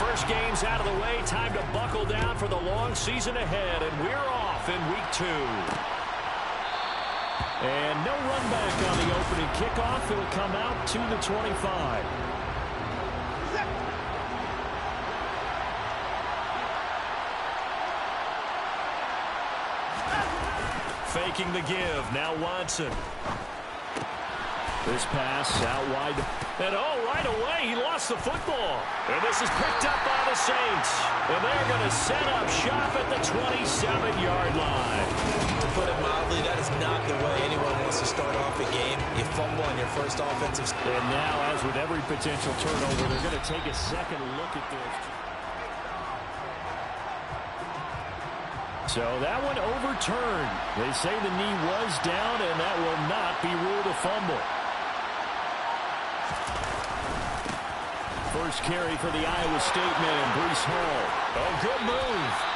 first game's out of the way. Time to buckle down for the long season ahead, and we're off in week 2. And no run back on the opening kickoff. It'll come out to the 25. Faking the give. Now Watson. This pass out wide. And right away, he lost the football. And this is picked up by the Saints. And they're going to set up shop at the 27-yard line. To put it mildly, that is not the way anyone wants to start off a game. You fumble on your first offensive. And now, as with every potential turnover, they're going to take a second look at this. So that one overturned. They say the knee was down, and that will not be ruled a fumble. First carry for the Iowa State man, Breece Hall. Oh, good move.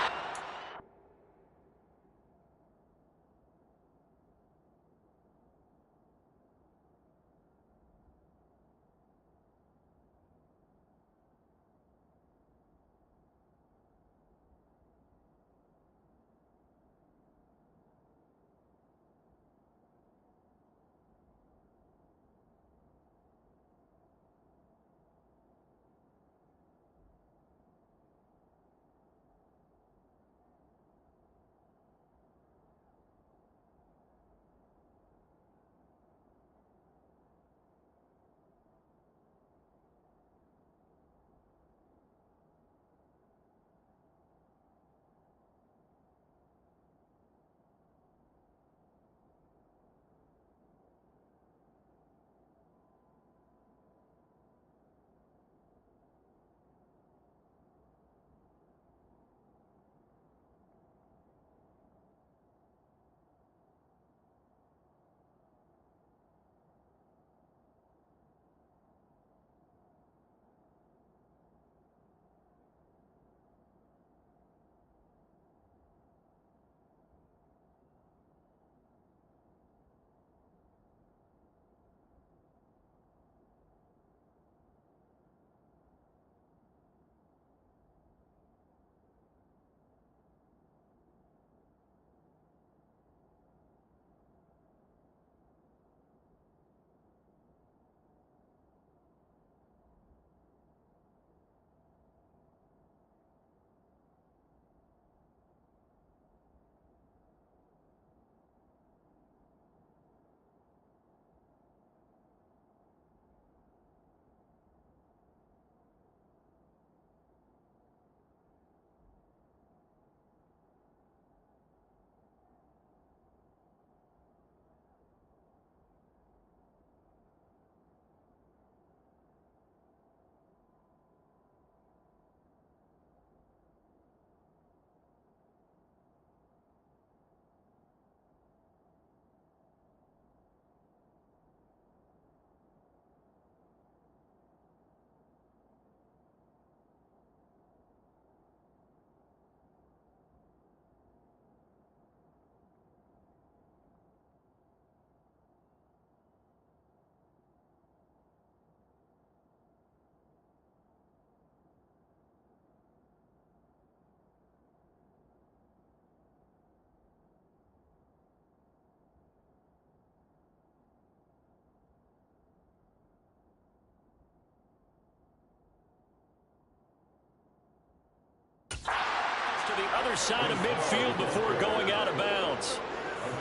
Other side of midfield before going out of bounds.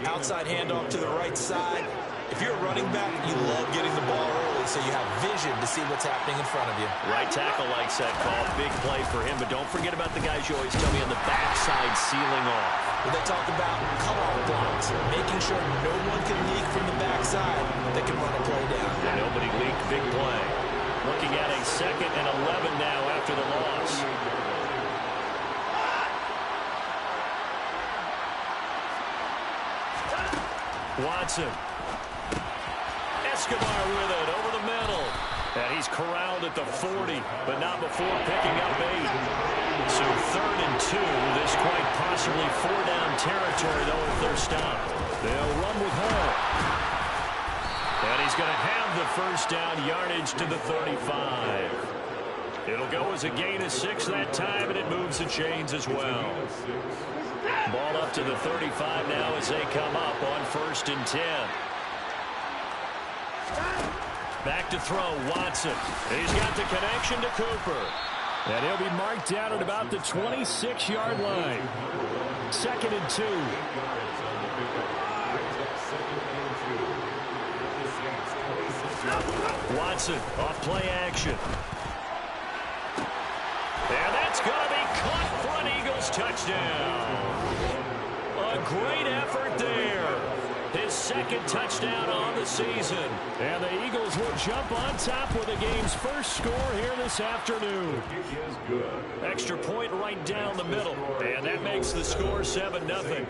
Outside handoff to the right side. If you're a running back, you love getting the ball early so you have vision to see what's happening in front of you. Right tackle likes that call. Big play for him, but don't forget about the guys you always tell me on the backside sealing off. When they talk about cutoff blocks, making sure no one can leak from the backside that can run a play down. And nobody leaked. Big play. Looking at a 2nd and 11 now after the loss. Watson. Escobar with it over the middle. And he's corralled at the 40, but not before picking up 8. So 3rd and 2. This quite possibly 4-down territory, though, if they're stopped. They'll run with Hall. And he's going to have the 1st down, yardage to the 35. It'll go as a gain of 6 that time, and it moves the chains as well. Ball up to the 35 now as they come up on 1st and 10. Back to throw, Watson. He's got the connection to Cooper. And he'll be marked down at about the 26-yard line. 2nd and 2. Watson off play action. And that's going to be caught for an Eagles touchdown. A great effort there. His 2nd touchdown on the season. And the Eagles will jump on top with the game's first score here this afternoon. Extra point right down the middle. And that makes the score 7-0.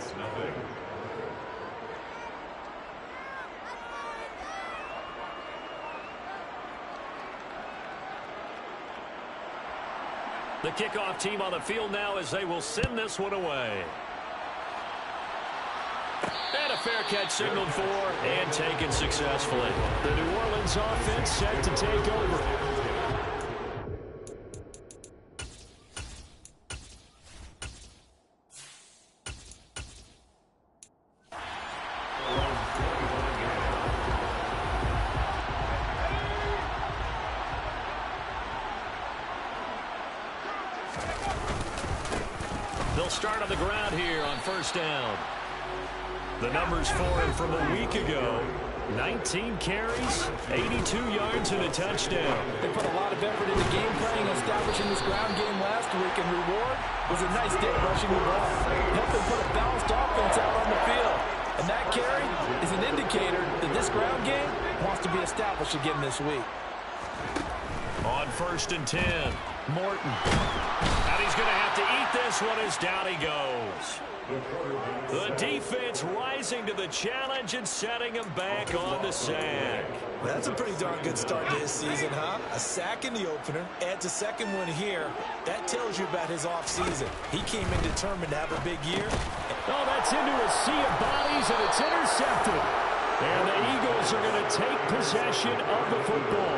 The kickoff team on the field now as they will send this one away. And a fair catch signaled for and taken successfully. The New Orleans offense set to take over. They'll start on the ground here on 1st down. The numbers for him from a week ago. 19 carries, 82 yards, and a touchdown. They put a lot of effort into game planning, establishing this ground game last week, and reward was a nice day rushing the ball. Helped them put a balanced offense out on the field. And that carry is an indicator that this ground game wants to be established again this week. On 1st and 10, Morton. And he's going to have to eat this one as down he goes. The defense rising to the challenge and setting him back on the sack. Well, that's a pretty darn good start to his season, huh? A sack in the opener, adds a 2nd one here. That tells you about his offseason. He came in determined to have a big year. Oh, that's into a sea of bodies, and it's intercepted. And the Eagles are going to take possession of the football.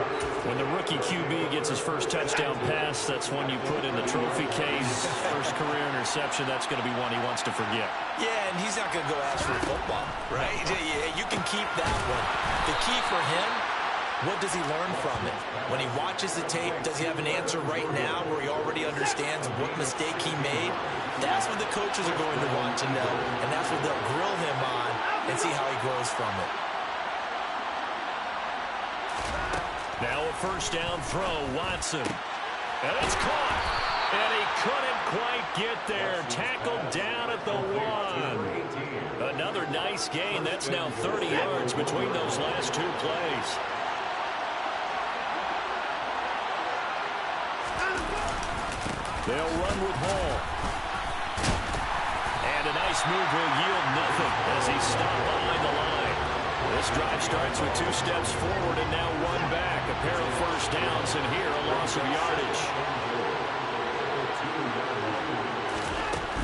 When the rookie QB gets his first touchdown pass, that's one you put in the trophy case. First career interception, that's going to be one he wants to forget. Yeah, and he's not going to go ask for a football, right? Yeah, you can keep that one. The key for him, what does he learn from it? When he watches the tape, does he have an answer right now where he already understands what mistake he made? That's what the coaches are going to want to know, and that's what they'll grill him on and see how he grows from it. Now a 1st down throw, Watson. And it's caught. And he couldn't quite get there. Tackled down at the 1. Another nice gain. That's now 30 yards between those last 2 plays. They'll run with Hall. And a nice move will yield nothing as he stopped behind the line. This drive starts with 2 steps forward and now 1 back. A pair of 1st downs, and here a loss of yardage.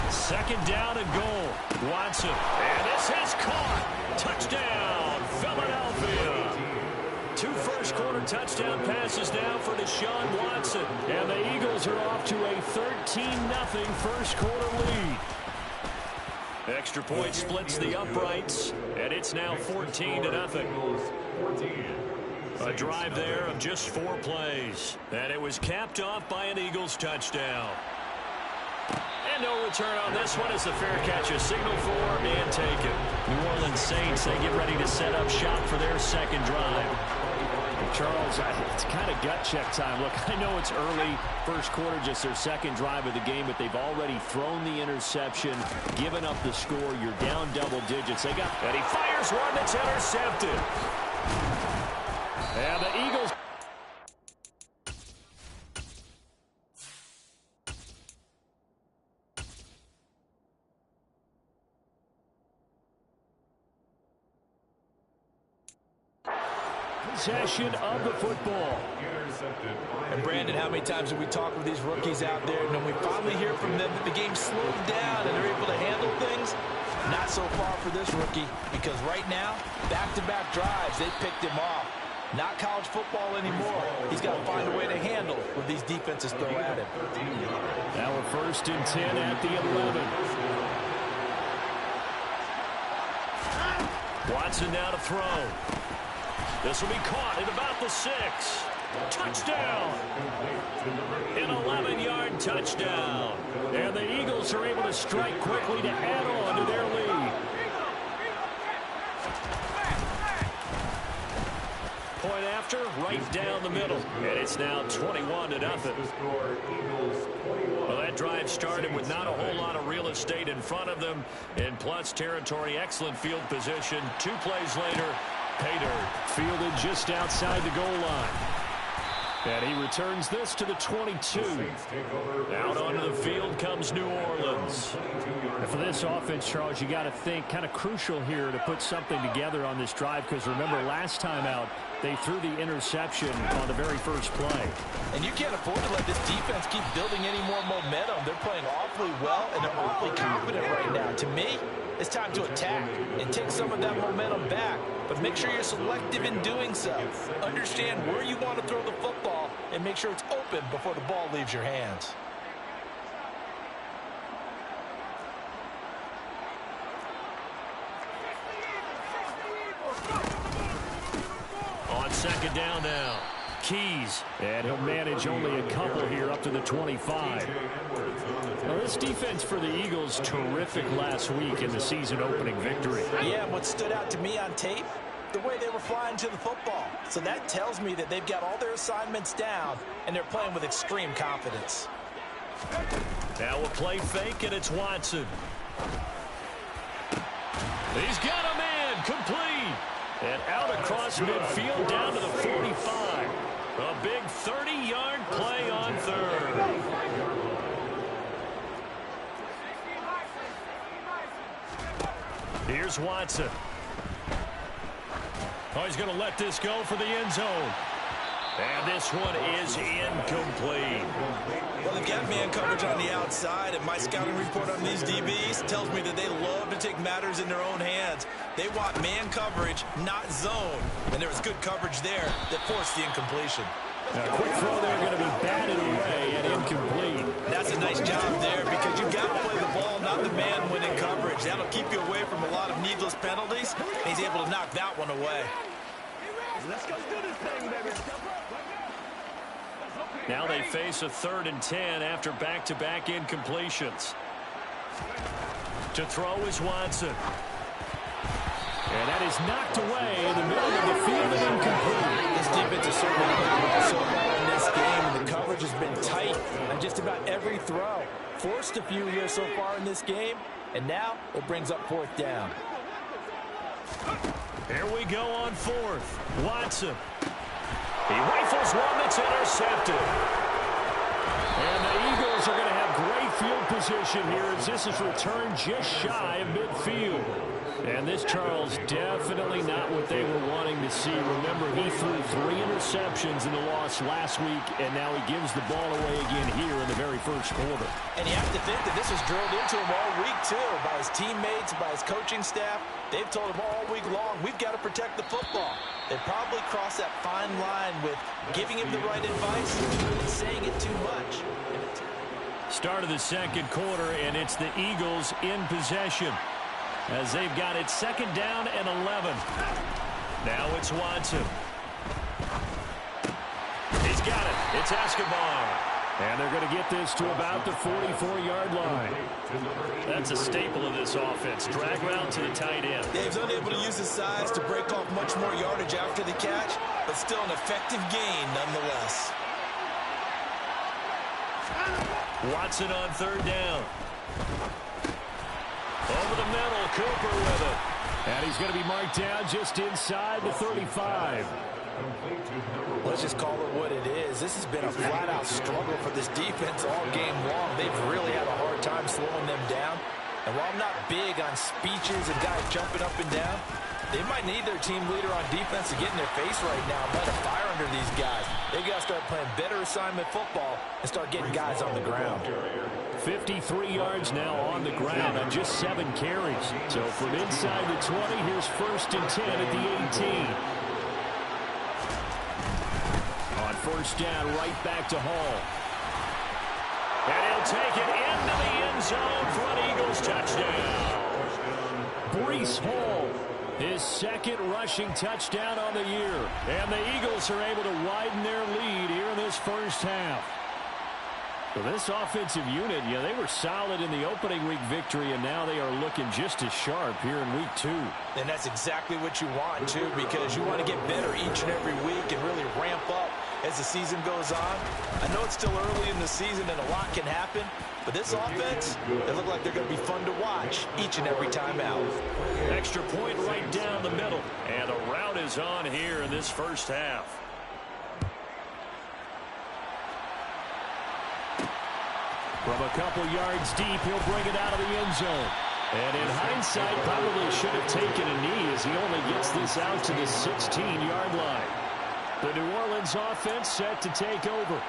2nd down and goal. Watson. And this is caught. Touchdown, Philadelphia. 2 first-quarter touchdown passes now for Deshaun Watson. And the Eagles are off to a 13-0 first-quarter lead. Extra point splits the uprights, and it's now 14-0. A drive there of just 4 plays, and it was capped off by an Eagles touchdown. And no return on this one as the fair catch is signaled for and taken. New Orleans Saints, they get ready to set up shop for their 2nd drive. Charles, it's kind of gut check time. Look, I know it's early, first quarter, just their 2nd drive of the game, but they've already thrown the interception, given up the score. You're down double digits. And he fires one that's intercepted. And the Eagles. Possession of the football. And Brandon, how many times have we talked with these rookies out there, and when we finally hear from them that the game slowed down and they're able to handle things? Not so far for this rookie, because right now, back-to-back drives, they picked him off. Not college football anymore. He's got to find a way to handle what these defenses throw at him. Now we're 1st and 10 at the 11. Watson now to throw. This will be caught at about the 6. Touchdown! An 11-yard touchdown. And the Eagles are able to strike quickly to add on to their lead. Point after, right down the middle. And it's now 21-0. Well, that drive started with not a whole lot of real estate in front of them. In plus territory, excellent field position. 2 plays later, pay dirt. Fielded just outside the goal line. And he returns this to the 22. Out onto the field comes New Orleans. And for this offense, Charles, you got to think kind of crucial here to put something together on this drive, because remember last time out they threw the interception on the very first play. And you can't afford to let this defense keep building any more momentum. They're playing awfully well, and they're awfully confident right now. To me, it's time to attack and take some of that momentum back. But make sure you're selective in doing so. Understand where you want to throw the football and make sure it's open before the ball leaves your hands. On 2nd down now. Keys. And he'll manage only a couple here up to the 25. Now, this defense for the Eagles, terrific last week in the season opening victory. Yeah, what stood out to me on tape, the way they were flying to the football. So that tells me that they've got all their assignments down, and they're playing with extreme confidence. Now a play fake, and it's Watson. He's got a man, complete. And out across midfield down to the 45. A big 30-yard play on 3rd. Here's Watson. Oh, he's going to let this go for the end zone. And this one is incomplete. Well, they've got man coverage on the outside, and my scouting report on these DBs tells me that they love to take matters in their own hands. They want man coverage, not zone. And there was good coverage there that forced the incompletion. Now, a quick throw there going to be batted away and incomplete. That's a nice job there, because you've got to play the ball, not the man when in coverage. That'll keep you away from a lot of needless penalties. He's able to knock that one away. Let's go do this thing, baby. Now they face a 3rd and 10 after back-to-back incompletions. To throw is Watson. And that is knocked away in the middle of the field and incomplete. This defense is certainly playing so well in this game, and the coverage has been tight on just about every throw. Forced a few here so far in this game, and now it brings up 4th down. Here we go on 4th. Watson. He rifles one that's intercepted. And the Eagles are going to have great field position here as this is returned just shy of midfield. And this, Charles, definitely not what they were wanting to see. Remember, he threw 3 interceptions in the loss last week, and now he gives the ball away again here in the very first quarter. And you have to think that this was drilled into him all week, too, by his teammates, by his coaching staff. They've told him all week long, we've got to protect the football. They probably crossed that fine line with giving him the right advice and saying it too much. Start of the 2nd quarter, and it's the Eagles in possession, as they've got it 2nd down and 11. Now it's Watson. He's got it. It's Escobar. And they're going to get this to about the 44-yard line. That's a staple of this offense. Drag route to the tight end. Dave's unable to use his size to break off much more yardage after the catch, but still an effective gain nonetheless. Watson on 3rd down. Over the middle, Cooper with it. And he's going to be marked down just inside the 35. Let's just call it what it is. This has been a flat-out struggle for this defense all game long. They've really had a hard time slowing them down. And while I'm not big on speeches and guys jumping up and down, they might need their team leader on defense to get in their face right now and light a fire under these guys. They've got to start playing better assignment football and start getting guys on the ground. 53 yards now on the ground on just 7 carries. So from inside the 20, here's 1st and 10 at the 18. first down right back to Hall. And he'll take it into the end zone for an Eagles touchdown. Breece Hall, his second rushing touchdown on the year. And the Eagles are able to widen their lead here in this first half. So this offensive unit, they were solid in the opening week victory, and now they are looking just as sharp here in week 2. And that's exactly what you want, too, because you want to get better each and every week and really ramp up as the season goes on. I know it's still early in the season and a lot can happen, but this offense, they look like they're going to be fun to watch each and every time out. Extra point right down the middle, and a route is on here in this first half. From a couple yards deep, he'll bring it out of the end zone. And in hindsight, probably should have taken a knee as he only gets this out to the 16-yard line. The New Orleans offense set to take over.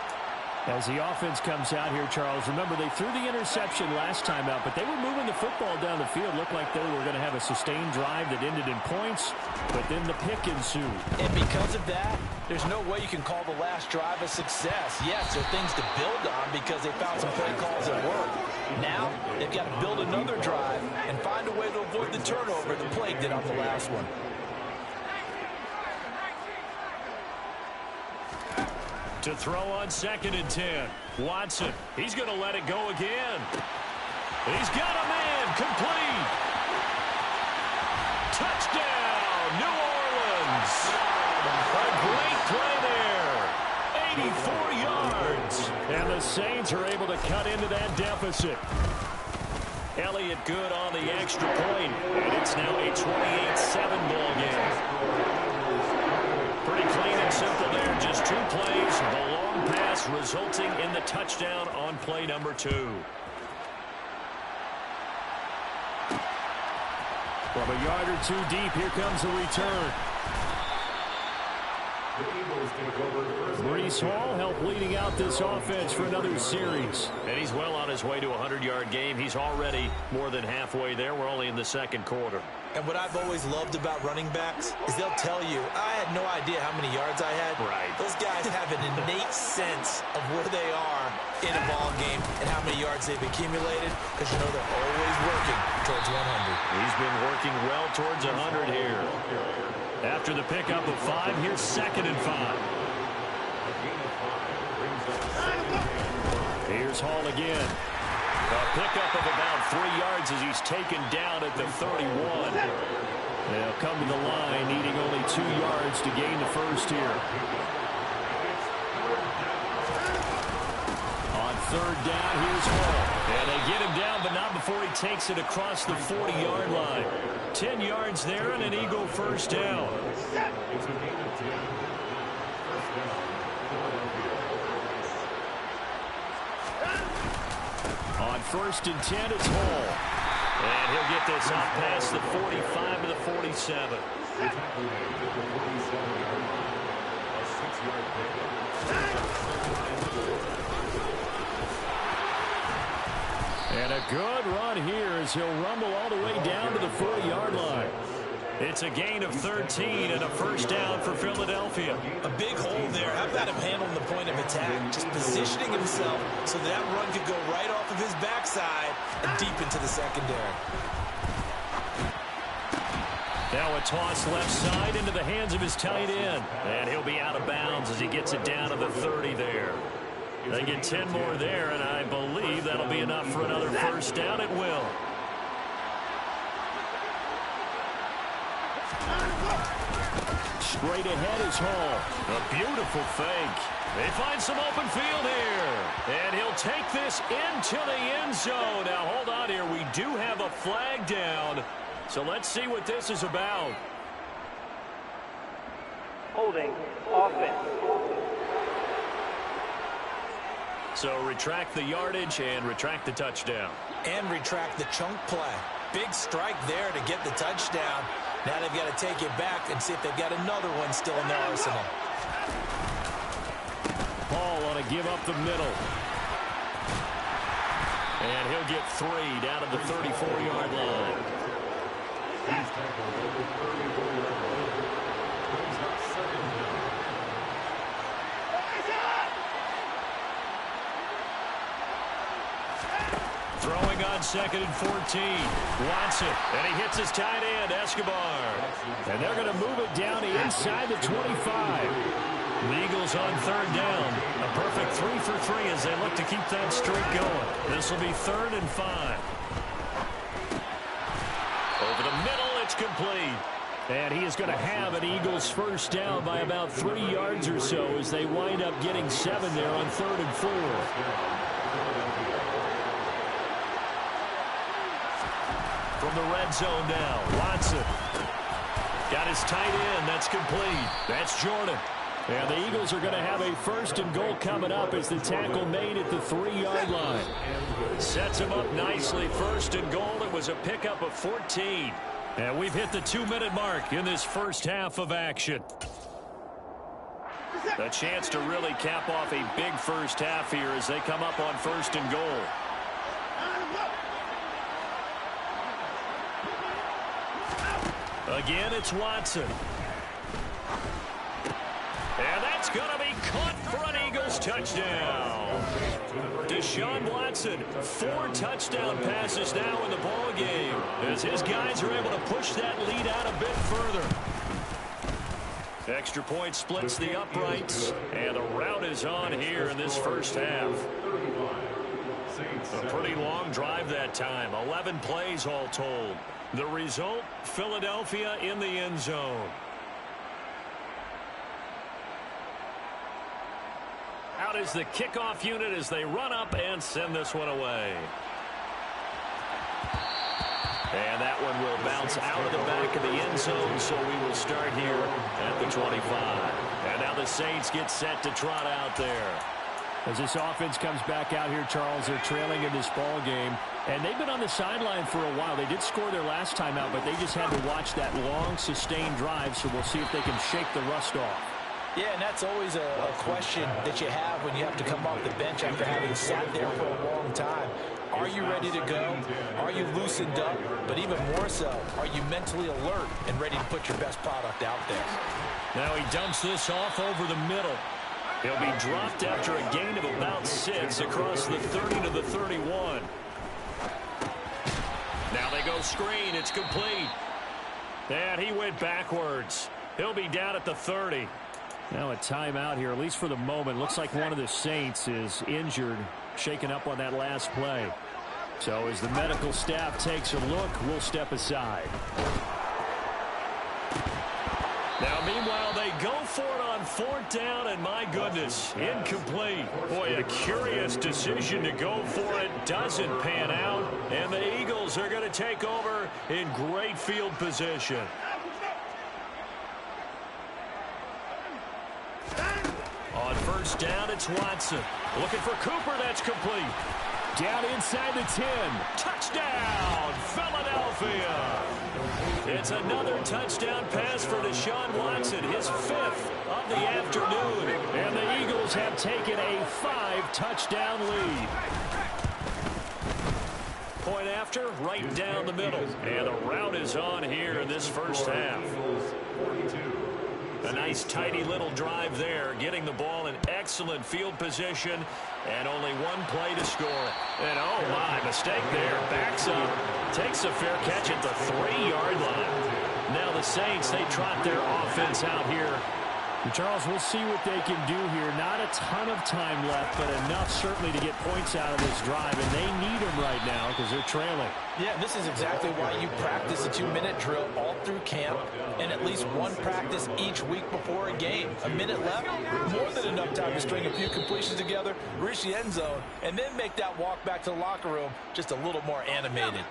As the offense comes out here, Charles, remember they threw the interception last time out, but they were moving the football down the field. Looked like they were going to have a sustained drive that ended in points, but then the pick ensued. And because of that, there's no way you can call the last drive a success. Yes, there are things to build on because they found some play calls that work. Now, they've got to build another drive and find a way to avoid the turnover the plague did on the last one. To throw on 2nd and 10. Watson, he's going to let it go again. He's got a man, complete. Touchdown, New Orleans. A great play there. 84 yards. And the Saints are able to cut into that deficit. Elliott good on the extra point, and it's now a 28-7 ball game. Pretty clean and simple there, just 2 plays. The long pass resulting in the touchdown on play number 2. From a yard or 2 deep, here comes the return. Breece Hall helped leading out this offense for another series. And he's well on his way to a 100-yard game. He's already more than halfway there. We're only in the second quarter. And what I've always loved about running backs is they'll tell you, I had no idea how many yards I had. Right. Those guys have an innate sense of where they are in a ball game and how many yards they've accumulated because you know they're always working towards 100. He's been working well towards 100 here. After the pickup of 5, here's 2nd and 5. Here's Hall again. A pickup of about 3 yards as he's taken down at the 31. They'll come to the line, needing only 2 yards to gain the first here. On 3rd down, here's Hall. And they get him down, but not before he takes it across the 40-yard line. 10 yards there and an Eagle first down. On 1st and 10, it's Hall. And he'll get this out past the 45 to the 47. And a good run here as he'll rumble all the way down to the 40-yard line. It's a gain of 13 and a first down for Philadelphia. A big hole there. How about him handling the point of attack? Just positioning himself so that run could go right off of his backside and deep into the secondary. Now a toss left side into the hands of his tight end. And he'll be out of bounds as he gets it down to the 30 there. They get 10 more there, and I believe that'll be enough for another first down. It will. Straight ahead is Hall. A beautiful fake. They find some open field here. And he'll take this into the end zone. Now, hold on here. We do have a flag down. So let's see what this is about. Holding offense. So retract the yardage and retract the touchdown. And retract the chunk play. Big strike there to get the touchdown. Now they've got to take it back and see if they've got another one still in their arsenal. Hall on a give up the middle. And he'll get 3 down to the 34-yard line. on 2nd and 14. Watson, and he hits his tight end, Escobar. And they're going to move it down to inside the 25. The Eagles on 3rd down. A perfect 3 for 3 as they look to keep that streak going. This will be 3rd and 5. Over the middle, it's complete. And he is going to have an Eagles first down by about 3 yards or so as they wind up getting 7 there on 3rd and 4. From the red zone now, Watson. Got his tight end. That's complete. That's Jordan. And the Eagles are going to have a 1st and goal coming up as the tackle made at the 3-yard line. Sets him up nicely. 1st and goal. It was a pickup of 14. And we've hit the 2-minute mark in this first half of action. A chance to really cap off a big first half here as they come up on 1st and goal. Again, it's Watson. And that's going to be caught for an Eagles touchdown. Deshaun Watson, 4 touchdown passes now in the ball game as his guys are able to push that lead out a bit further. Extra point splits the uprights, and the route is on here in this first half. A pretty long drive that time, 11 plays all told. The result, Philadelphia in the end zone. Out is the kickoff unit as they run up and send this one away. And that one will bounce out of the back of the end zone, so we will start here at the 25. And now the Saints get set to trot out there. As this offense comes back out here, Charles, they're trailing in this ball game. And they've been on the sideline for a while. They did score their last time out, but they just had to watch that long, sustained drive, so we'll see if they can shake the rust off. Yeah, and that's always a question that you have when you have to come off the bench after having sat there for a long time. Are you ready to go? Are you loosened up? But even more so, are you mentally alert and ready to put your best product out there? Now he dumps this off over the middle. He'll be dropped after a gain of about 6 across the 30 to the 31. Now they go screen. It's complete. And he went backwards. He'll be down at the 30. Now a timeout here, at least for the moment. Looks like one of the Saints is injured, shaken up on that last play. So as the medical staff takes a look, we'll step aside. Now, meanwhile, they go for it on 4th down, and my goodness, incomplete. Boy, a curious decision to go for it. Doesn't pan out, and the Eagles are going to take over in great field position. On 1st down, it's Watson. Looking for Cooper, that's complete. Down inside the 10. Touchdown, Philadelphia. It's another touchdown pass for Deshaun Watson, his 5th of the afternoon. And the Eagles have taken a 5-touchdown lead. Point after, right down the middle. And the route is on here in this first half. A nice, tidy little drive there, getting the ball in excellent field position, and only one play to score. And, oh, my, mistake there. Backs up, takes a fair catch at the 3-yard line. Now the Saints, they trot their offense out here. And Charles, we'll see what they can do here. Not a ton of time left, but enough certainly to get points out of this drive, and they need them right now because they're trailing. Yeah, this is exactly why you practice a 2-minute drill all through camp and at least one practice each week before a game. A minute left, more than enough time to string a few completions together, reach the end zone, and then make that walk back to the locker room just a little more animated.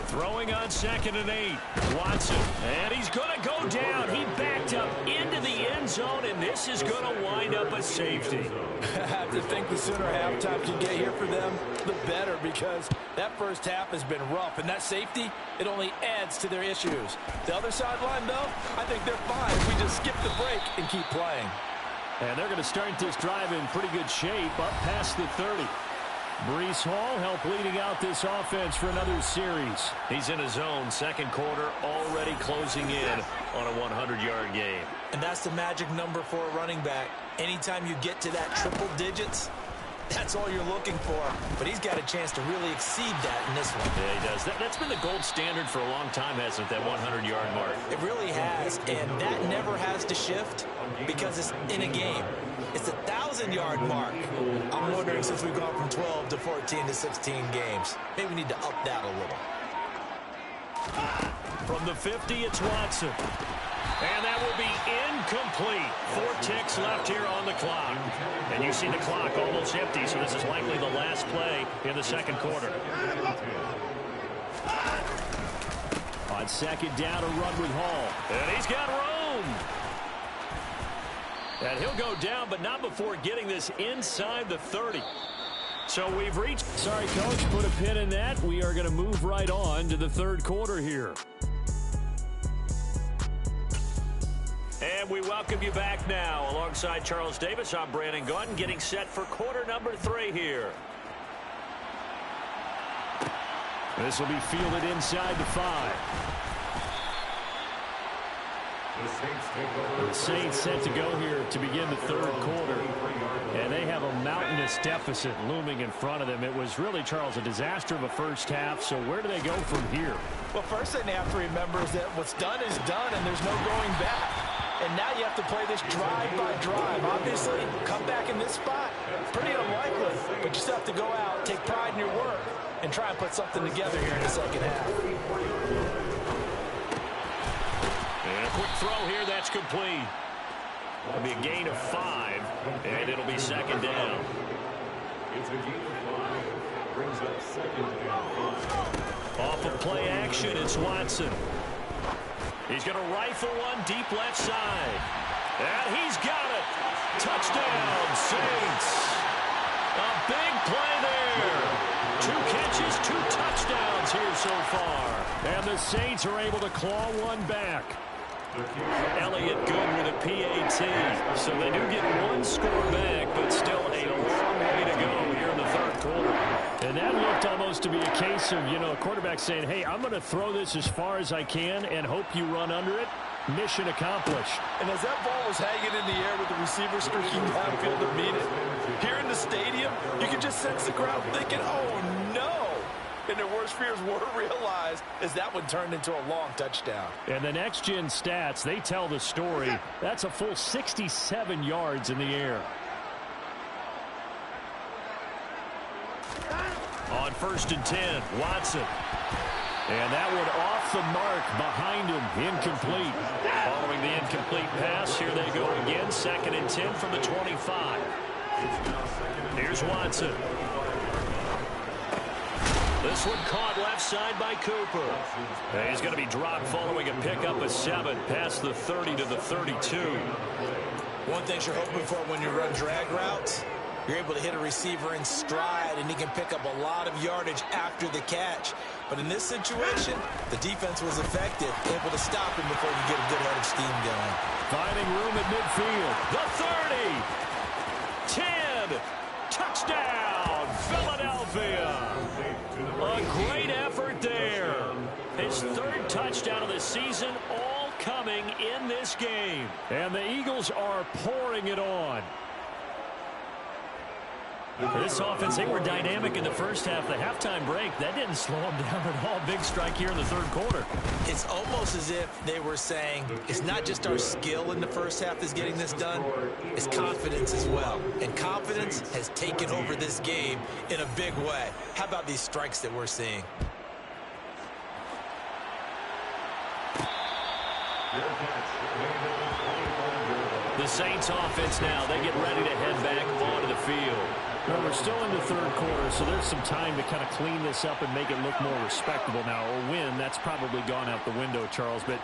Throwing on 2nd and 8. Watson. And he's going to go down. He backed up into the end zone, and this is going to wind up a safety. I have to think the sooner halftime can get here for them, the better, because that first half has been rough, and that safety, it only adds to their issues. The other sideline, though, I think they're fine if we just skip the break and keep playing. And they're going to start this drive in pretty good shape up past the 30. Breece Hall helped leading out this offense for another series. He's in his zone, 2nd quarter, already closing in on a 100-yard game. And that's the magic number for a running back. Anytime you get to that triple digits, that's all you're looking for. But he's got a chance to really exceed that in this one. Yeah, he does. That's been the gold standard for a long time, hasn't it, that 100-yard mark? It really has, and that never has to shift because it's in a game. It's a 1,000-yard mark. I'm wondering, since we've gone from 12 to 14 to 16 games, maybe we need to up that a little. From the 50, it's Watson. And that will be incomplete. 4 ticks left here on the clock. And you see the clock almost empty, so this is likely the last play in the second quarter. On second down, a run with Hall. And he's got room. And he'll go down, but not before getting this inside the 30. So we've reached... Sorry, Coach, put a pin in that. We are going to move right on to the third quarter here. And we welcome you back now. Alongside Charles Davis, I'm Brandon Gaudin, getting set for quarter number 3 here. This will be fielded inside the 5. The Saints set to go here to begin the third quarter. And they have a mountainous deficit looming in front of them. It was really, Charles, a disaster of a first half. So where do they go from here? Well, first thing they have to remember is that what's done is done, and there's no going back. And now you have to play this drive by drive. Obviously, come back in this spot, pretty unlikely. But you still have to go out, take pride in your work, and try and put something together here in the second half. And a quick throw here, that's complete. It'll be a gain of 5, and it'll be second down. It's a gain of 5. Brings up second down. Off of play action, it's Watson. He's going to rifle one deep left side. And he's got it. Touchdown, Saints. A big play there. 2 catches, 2 touchdowns here so far. And the Saints are able to claw one back. Elliott good with a PAT. So they do get 1 score back, but still a long way to go here in the third quarter. And that looked almost to be a case of, a quarterback saying, hey, I'm going to throw this as far as I can and hope you run under it. Mission accomplished. And as that ball was hanging in the air with the receiver streaking downfield to meet it, here in the stadium, you can just sense the crowd thinking, oh, no. And their worst fears were realized as that one turned into a long touchdown. And the next-gen stats, they tell the story. That's a full 67 yards in the air. On 1st and 10, Watson. And that one off the mark behind him, incomplete. Following the incomplete pass, here they go again. 2nd and 10 from the 25. Here's Watson. This one caught left side by Cooper. And he's going to be dropped following a pickup of 7 past the 30 to the 32. One thing you're hoping for when you run drag routes, you're able to hit a receiver in stride, and he can pick up a lot of yardage after the catch. But in this situation, the defense was effective, able to stop him before you get a good head of steam going. Finding room at midfield. The 30. 10. Touchdown, Philadelphia. A great effort there. His 3rd touchdown of the season, all coming in this game. And the Eagles are pouring it on. This offense, they were dynamic in the first half. The halftime break, that didn't slow them down at all. Big strike here in the third quarter. It's almost as if they were saying, it's not just our skill in the first half that's getting this done, it's confidence as well. And confidence has taken over this game in a big way. How about these strikes that we're seeing? The Saints offense now, they get ready to head back onto the field. Well, we're still in the third quarter, so there's some time to kind of clean this up and make it look more respectable now. A win, that's probably gone out the window, Charles. But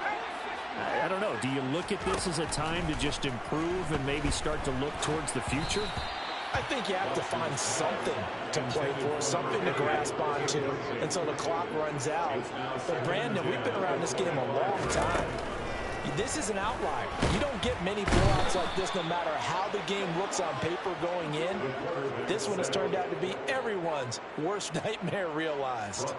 I don't know. Do you look at this as a time to just improve and maybe start to look towards the future? I think you have to find something to play for, something to grasp onto until the clock runs out. But, Brandon, we've been around this game a long time. This is an outlier. You don't get many blowouts like this no matter how the game looks on paper going in. This one has turned out to be everyone's worst nightmare realized.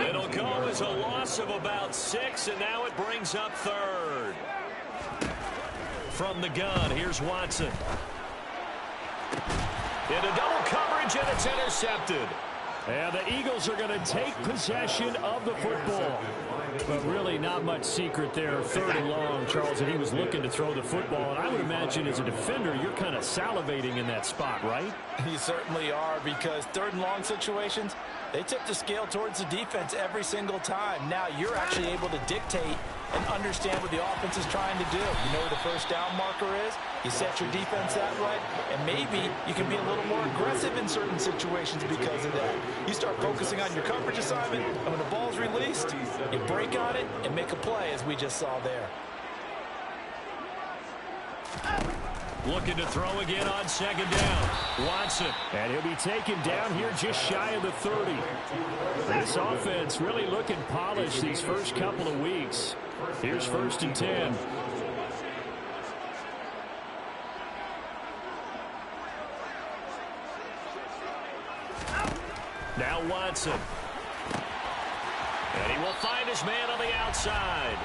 It'll go as a loss of about 6, and now it brings up 3rd. from the gun. Here's Watson. Into double coverage, and it's intercepted. And the Eagles are going to take possession of the football. But really not much secret there. 3rd and long, Charles, and he was looking to throw the football. And I would imagine as a defender, you're kind of salivating in that spot, right? You certainly are, because 3rd and long situations, they tip the scale towards the defense every single time. Now you're actually able to dictate and understand what the offense is trying to do. You know where the first down marker is. You set your defense that way, and maybe you can be a little more aggressive in certain situations because of that. You start focusing on your coverage assignment, and when the ball's released, you break on it and make a play, as we just saw there. Looking to throw again on 2nd down. Watson. And he'll be taken down here just shy of the 30. This offense really looking polished these first couple of weeks. Here's 1st and 10. Now Watson. And he will find his man on the outside.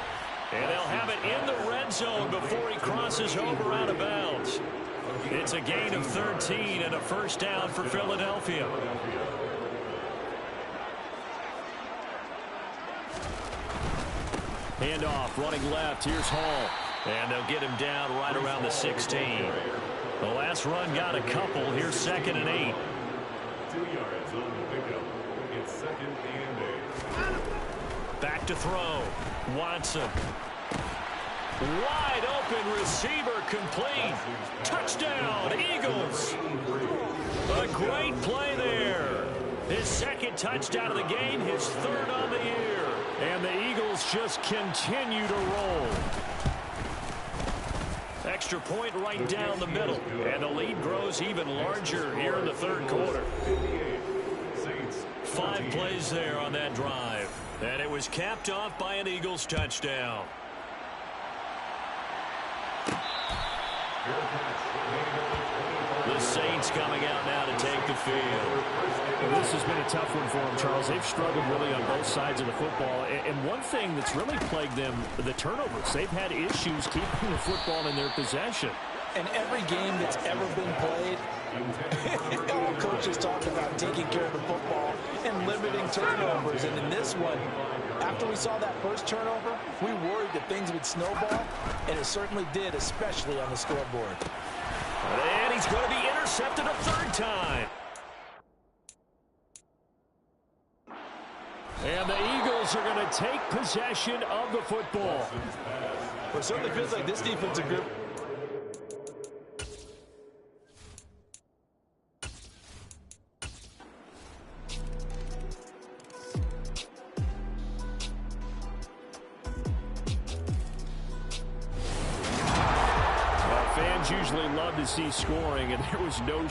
And they'll have it in the red zone before he crosses over out of bounds. It's a gain of 13 and a 1st down for Philadelphia. Handoff, running left. Here's Hall. And they'll get him down right around the 16. The last run got a couple. Here's 2nd and 8. 2 yards on the pickup. It's 2nd and 8. Back to throw. Watson. Wide open receiver complete. Touchdown, Eagles. A great play there. His 2nd touchdown of the game, his 3rd on the year. And the Eagles just continue to roll. Extra point right down the middle. And the lead grows even larger here in the 3rd quarter. 5 plays there on that drive. And it was capped off by an Eagles touchdown. The Saints coming out now to take the field. Well, this has been a tough one for them, Charles. They've struggled really on both sides of the football. And one thing that's really plagued them, the turnovers. They've had issues keeping the football in their possession. And every game that's ever been played, all coaches talk about taking care of the football and limiting turnovers. And in this one, after we saw that first turnover, we worried that things would snowball, and it certainly did, especially on the scoreboard. And he's going to be intercepted a 3rd time. And the Eagles are going to take possession of the football. Well, it certainly feels like this defensive group. Fans usually love to see scoring, and there was no